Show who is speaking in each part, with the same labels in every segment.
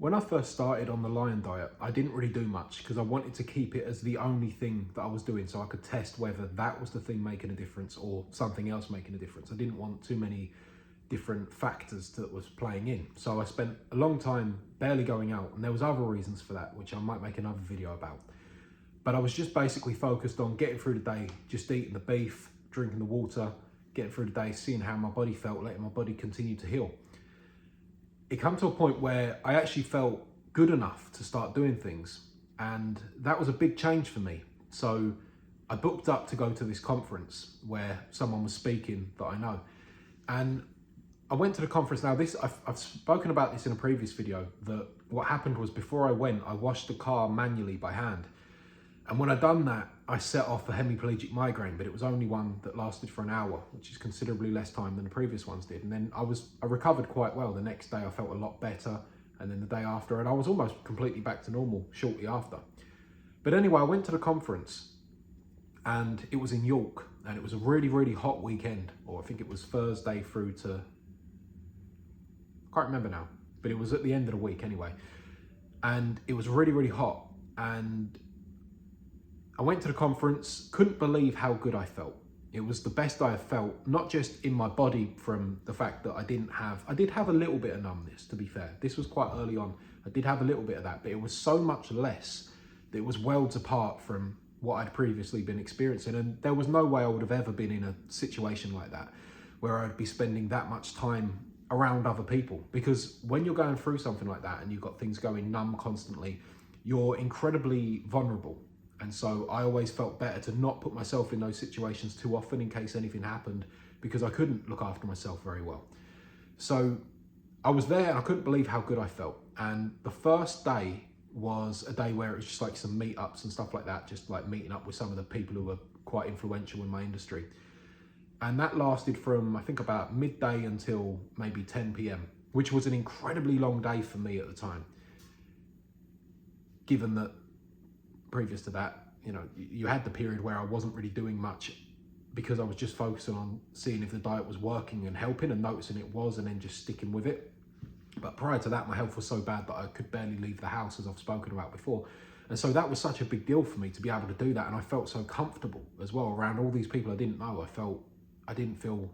Speaker 1: When I first started on the lion diet, I didn't really do much because I wanted to keep it as the only thing that I was doing so I could test whether that was the thing making a difference or something else making a difference. I didn't want too many different factors that was playing in. So I spent a long time barely going out, and there was other reasons for that, which I might make another video about. But I was just basically focused on getting through the day, just eating the beef, drinking the water, getting through the day, seeing how my body felt, letting my body continue to heal. It came to a point where I actually felt good enough to start doing things, and that was a big change for me. So I booked up to go to this conference where someone was speaking that I know, and I went to the conference. Now I've spoken about this in a previous video, that what happened was before I went, I washed the car manually by hand. And when I done that, I set off a hemiplegic migraine, but it was only one that lasted for an hour, which is considerably less time than the previous ones did. And then I recovered quite well. The next day I felt a lot better, and then the day after, and I was almost completely back to normal shortly after. But anyway, I went to the conference, and it was in York, and it was a really, really hot weekend, or I think it was Thursday through to, I can't remember now, but it was at the end of the week anyway. And it was really, really hot, and I went to the conference, couldn't believe how good I felt. It was the best I have felt, not just in my body from the fact that I did have a little bit of numbness, to be fair. This was quite early on. I did have a little bit of that, but it was so much less that it was worlds apart from what I'd previously been experiencing. And there was no way I would have ever been in a situation like that, where I'd be spending that much time around other people. Because when you're going through something like that and you've got things going numb constantly, you're incredibly vulnerable. And so I always felt better to not put myself in those situations too often in case anything happened, because I couldn't look after myself very well. So I was there and I couldn't believe how good I felt. And the first day was a day where it was just like some meetups and stuff like that, just like meeting up with some of the people who were quite influential in my industry. And that lasted from, I think, about midday until maybe 10 p.m, which was an incredibly long day for me at the time, given that previous to that, you know, you had the period where I wasn't really doing much because I was just focusing on seeing if the diet was working and helping, and noticing it was, and then just sticking with it. But prior to that, my health was so bad that I could barely leave the house, as I've spoken about before. And so that was such a big deal for me to be able to do that. And I felt so comfortable as well around all these people I didn't know. I didn't feel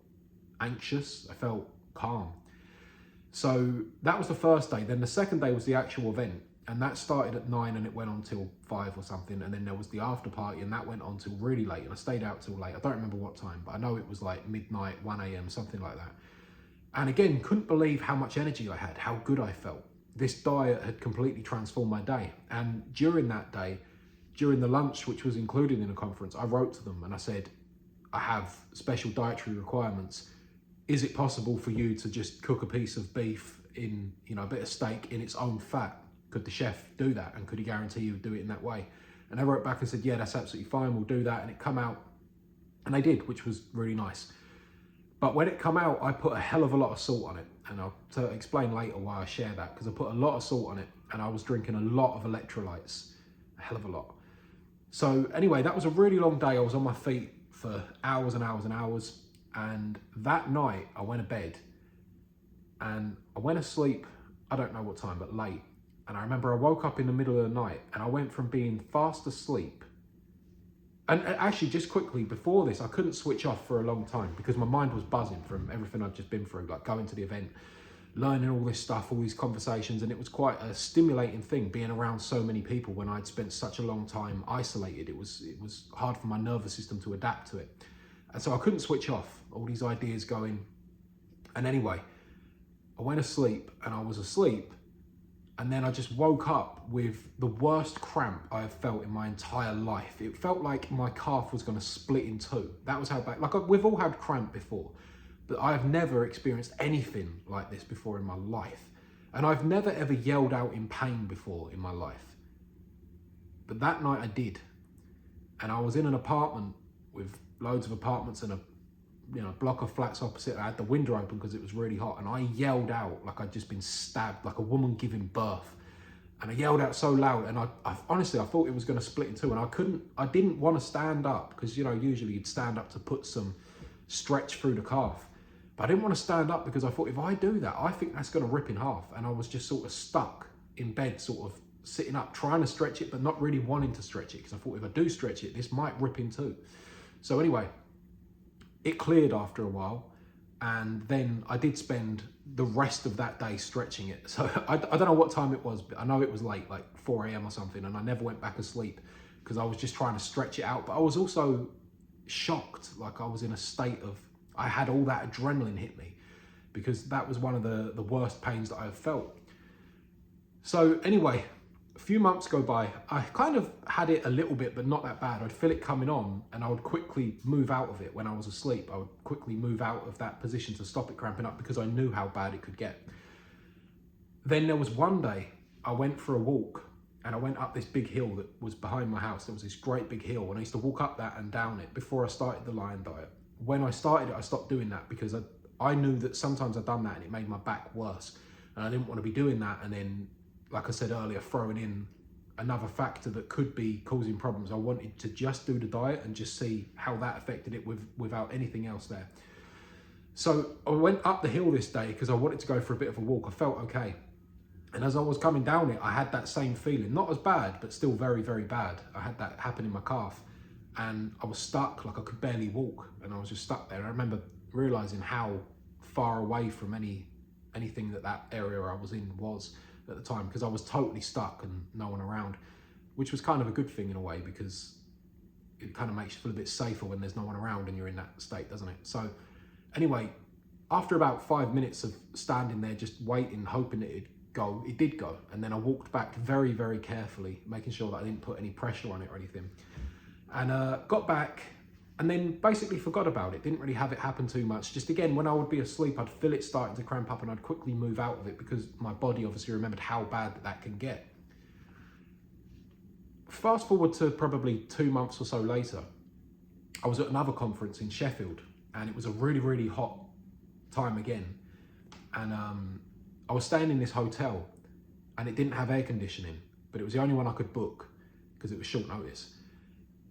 Speaker 1: anxious. I felt calm. So that was the first day. Then the second day was the actual event. And that started at 9 and it went on till 5 or something. And then there was the after party, and that went on till really late. And I stayed out till late. I don't remember what time, but I know it was like midnight, 1 a.m, something like that. And again, couldn't believe how much energy I had, how good I felt. This diet had completely transformed my day. And during that day, during the lunch, which was included in the conference, I wrote to them and I said, I have special dietary requirements. Is it possible for you to just cook a piece of beef in, you know, a bit of steak in its own fat? Could the chef do that? And could he guarantee you would do it in that way? And they wrote back and said, yeah, that's absolutely fine. We'll do that. And it come out, and they did, which was really nice. But when it come out, I put a hell of a lot of salt on it. And I'll explain later why I share that, because I put a lot of salt on it and I was drinking a lot of electrolytes, a hell of a lot. So anyway, that was a really long day. I was on my feet for hours and hours and hours. And that night I went to bed and I went to sleep, I don't know what time, but late. And I remember I woke up in the middle of the night and I went from being fast asleep. And actually, just quickly, before this, I couldn't switch off for a long time because my mind was buzzing from everything I'd just been through, like going to the event, learning all this stuff, all these conversations. And it was quite a stimulating thing being around so many people when I'd spent such a long time isolated. It was hard for my nervous system to adapt to it. And so I couldn't switch off, all these ideas going. And anyway, I went to sleep and I was asleep. And then I just woke up with the worst cramp I have felt in my entire life. It felt like my calf was going to split in two. That was how bad. Like, we've all had cramp before, but I have never experienced anything like this before in my life. And I've never ever yelled out in pain before in my life. But that night I did. And I was in an apartment with loads of apartments and a block of flats opposite. I had the window open because it was really hot, and I yelled out like I'd just been stabbed, like a woman giving birth. And I yelled out so loud, and I honestly, I thought it was going to split in two, and I didn't want to stand up because, you know, usually you'd stand up to put some stretch through the calf. But I didn't want to stand up because I thought, if I do that, I think that's going to rip in half. And I was just sort of stuck in bed, sort of sitting up, trying to stretch it, but not really wanting to stretch it, because I thought if I do stretch it, this might rip in two. So anyway, it cleared after a while, and then I did spend the rest of that day stretching it. So I don't know what time it was, but I know it was late, like 4 a.m. or something, and I never went back asleep because I was just trying to stretch it out. But I was also shocked, like I was in a state of, I had all that adrenaline hit me, because that was one of the worst pains that I've felt. So anyway, a few months go by. I kind of had it a little bit, but not that bad. I'd feel it coming on and I would quickly move out of it when I was asleep. I would quickly move out of that position to stop it cramping up, because I knew how bad it could get. Then there was one day I went for a walk, and I went up this big hill that was behind my house. There was this great big hill, and I used to walk up that and down it before I started the Lion diet. When I started it, I stopped doing that because I knew that sometimes I'd done that and it made my back worse. And I didn't want to be doing that. And then, like I said earlier, throwing in another factor that could be causing problems. I wanted to just do the diet and just see how that affected it without anything else there. So I went up the hill this day because I wanted to go for a bit of a walk. I felt okay. And as I was coming down it, I had that same feeling, not as bad, but still very, very bad. I had that happen in my calf, and I was stuck, like I could barely walk, and I was just stuck there. And I remember realizing how far away from anything that area I was in was at the time, because I was totally stuck and no one around, which was kind of a good thing in a way, because it kind of makes you feel a bit safer when there's no one around and you're in that state, doesn't it? So anyway, after about 5 minutes of standing there just waiting, hoping it'd go, it did go. And then I walked back very, very carefully, making sure that I didn't put any pressure on it or anything. And got back, and then basically forgot about it. Didn't really have it happen too much. Just again, when I would be asleep, I'd feel it starting to cramp up and I'd quickly move out of it, because my body obviously remembered how bad that can get. Fast forward to probably 2 months or so later, I was at another conference in Sheffield, and it was a really, really hot time again. And I was staying in this hotel, and it didn't have air conditioning, but it was the only one I could book because it was short notice.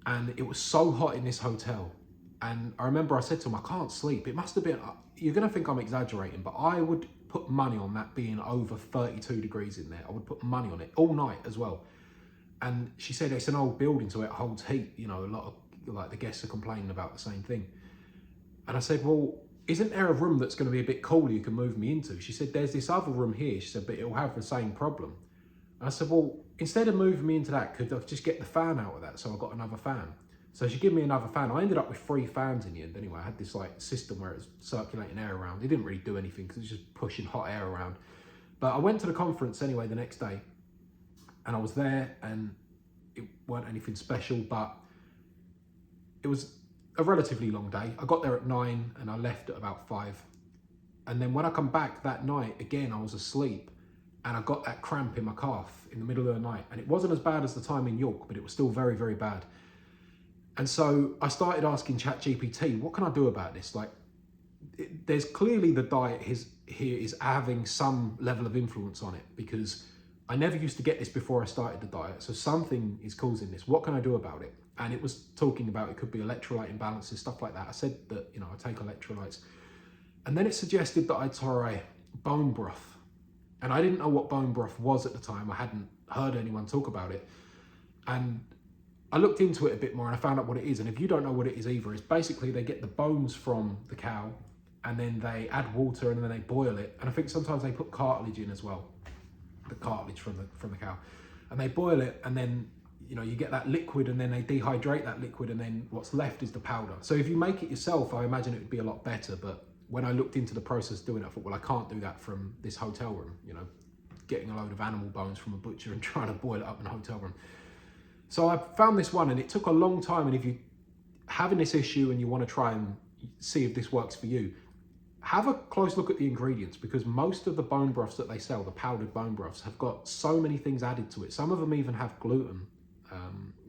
Speaker 1: And it was so hot in this hotel. And I remember I said to him, I can't sleep. It must have been, you're gonna think I'm exaggerating, but I would put money on that being over 32 degrees in there. I would put money on it all night as well. And she said, it's an old building, so it holds heat. You know, a lot of, like, the guests are complaining about the same thing. And I said, well, isn't there a room that's gonna be a bit cooler you can move me into? She said, there's this other room here. She said, but it'll have the same problem. And I said, well, instead of moving me into that, could I just get the fan out of that? So I got another fan. So she gave me another fan. I ended up with 3 fans in the end. Anyway, I had this like system where it was circulating air around. It didn't really do anything because it was just pushing hot air around. But I went to the conference anyway the next day, and I was there, and it weren't anything special, but it was a relatively long day. I got there at 9 and I left at about 5. And then when I come back that night, again, I was asleep, and I got that cramp in my calf in the middle of the night. And it wasn't as bad as the time in York, but it was still very, very bad. And so I started asking ChatGPT, what can I do about this? Like, there's clearly the diet here is having some level of influence on it, because I never used to get this before I started the diet. So something is causing this. What can I do about it? And it was talking about, it could be electrolyte imbalances, stuff like that. I said that, you know, I take electrolytes. And then it suggested that I try bone broth. And I didn't know what bone broth was at the time. I hadn't heard anyone talk about it. And I looked into it a bit more and I found out what it is. And if you don't know what it is either, it's basically they get the bones from the cow, and then they add water, and then they boil it. And I think sometimes they put cartilage in as well, the cartilage from the cow. And they boil it, and then, you know, you get that liquid, and then they dehydrate that liquid, and then what's left is the powder. So if you make it yourself, I imagine it would be a lot better. But when I looked into the process of doing it, I thought, well, I can't do that from this hotel room, you know, getting a load of animal bones from a butcher and trying to boil it up in a hotel room. So I found this one, and it took a long time. And if you're having this issue and you want to try and see if this works for you, have a close look at the ingredients, because most of the bone broths that they sell, the powdered bone broths, have got so many things added to it. Some of them even have gluten,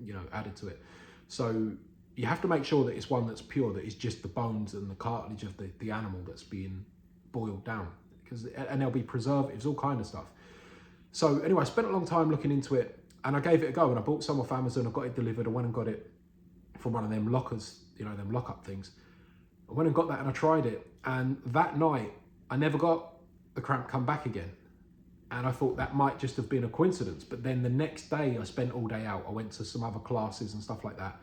Speaker 1: you know, added to it. So you have to make sure that it's one that's pure, that is just the bones and the cartilage of the animal that's being boiled down, and there'll be preservatives, all kind of stuff. So anyway, I spent a long time looking into it, and I gave it a go, and I bought some off Amazon. I got it delivered. I went and got it from one of them lockers, you know, them lock-up things. I went and got that, and I tried it, and that night I never got the cramp come back again. And I thought that might just have been a coincidence. But then the next day I spent all day out. I went to some other classes and stuff like that.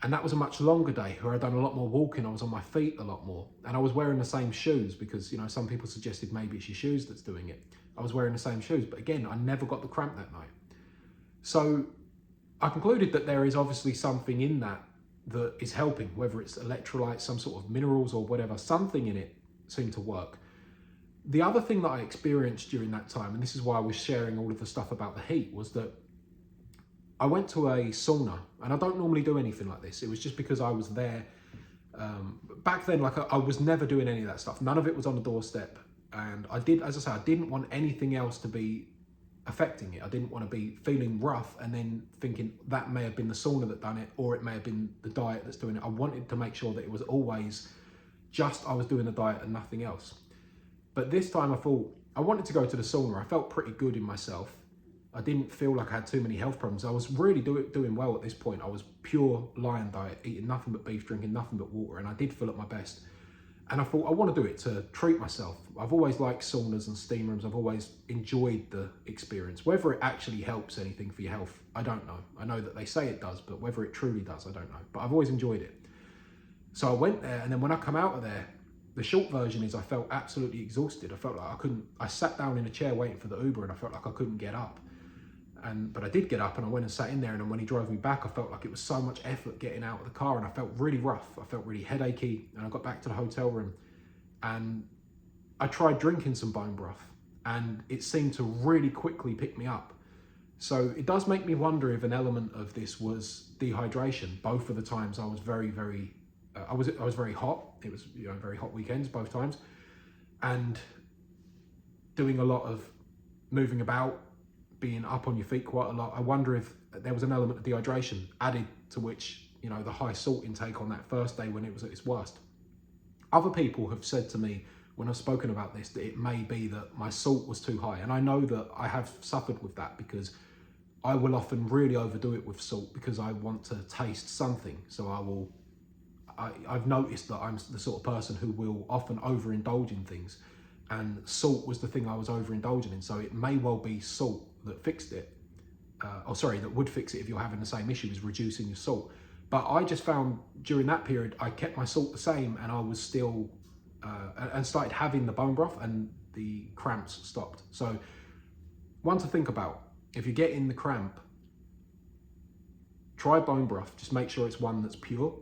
Speaker 1: And that was a much longer day where I'd done a lot more walking. I was on my feet a lot more. And I was wearing the same shoes because, you know, some people suggested maybe it's your shoes that's doing it. I was wearing the same shoes. But again, I never got the cramp that night. So I concluded that there is obviously something in that is helping, whether it's electrolytes, some sort of minerals or whatever, something in it seemed to work. The other thing that I experienced during that time, and this is why I was sharing all of the stuff about the heat, was that I went to a sauna, and I don't normally do anything like this. It was just because I was there. Back then, like I was never doing any of that stuff. None of it was on the doorstep. And I did, as I say, I didn't want anything else to be affecting it. I didn't want to be feeling rough and then thinking that may have been the sauna that done it, or it may have been the diet that's doing it. I wanted to make sure that it was always just I was doing the diet and nothing else. But this time I thought I wanted to go to the sauna. I felt pretty good in myself. I didn't feel like I had too many health problems. I was really doing well at this point. I was pure lion diet, eating nothing but beef, drinking nothing but water, and I did feel at my best. And I thought I want to do it to treat myself. I've always liked saunas and steam rooms. I've always enjoyed the experience. Whether it actually helps anything for your health, I don't know. I know that they say it does, but whether it truly does, I don't know. But I've always enjoyed it. So I went there, and then when I come out of there, the short version is I felt absolutely exhausted. I felt like I sat down in a chair waiting for the Uber, and I felt like I couldn't get up. But I did get up and I went and sat in there, and then when he drove me back, I felt like it was so much effort getting out of the car, and I felt really rough. I felt really headachy, and I got back to the hotel room and I tried drinking some bone broth, and it seemed to really quickly pick me up. So it does make me wonder if an element of this was dehydration. Both of the times I was very hot. It was, you know, very hot weekends both times, and doing a lot of moving about, being up on your feet quite a lot. I wonder if there was an element of dehydration added to which, you know, the high salt intake on that first day when it was at its worst. Other people have said to me when I've spoken about this that it may be that my salt was too high. And I know that I have suffered with that because I will often really overdo it with salt because I want to taste something. So I've noticed that I'm the sort of person who will often overindulge in things. And salt was the thing I was overindulging in. So it may well be salt that fixed it. That would fix it if you're having the same issue as reducing your salt. But I just found during that period, I kept my salt the same, and I was still, and started having the bone broth, and the cramps stopped. So one to think about, if you're getting the cramp, try bone broth, just make sure it's one that's pure.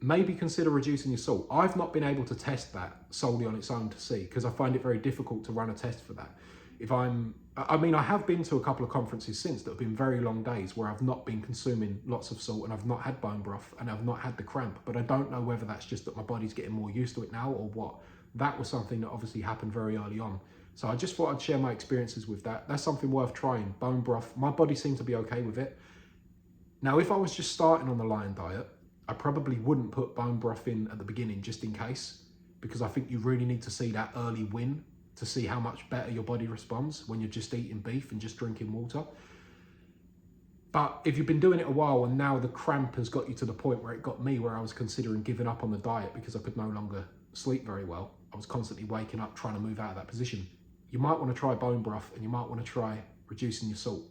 Speaker 1: Maybe consider reducing your salt. I've not been able to test that solely on its own to see, because I find it very difficult to run a test for that. I have been to a couple of conferences since that have been very long days where I've not been consuming lots of salt and I've not had bone broth and I've not had the cramp, but I don't know whether that's just that my body's getting more used to it now or what. That was something that obviously happened very early on. So I just thought I'd share my experiences with that. That's something worth trying. Bone broth, my body seemed to be okay with it. Now, if I was just starting on the lion diet, I probably wouldn't put bone broth in at the beginning just in case, because I think you really need to see that early win to see how much better your body responds when you're just eating beef and just drinking water. But if you've been doing it a while and now the cramp has got you to the point where it got me, where I was considering giving up on the diet because I could no longer sleep very well, I was constantly waking up trying to move out of that position, you might want to try bone broth and you might want to try reducing your salt.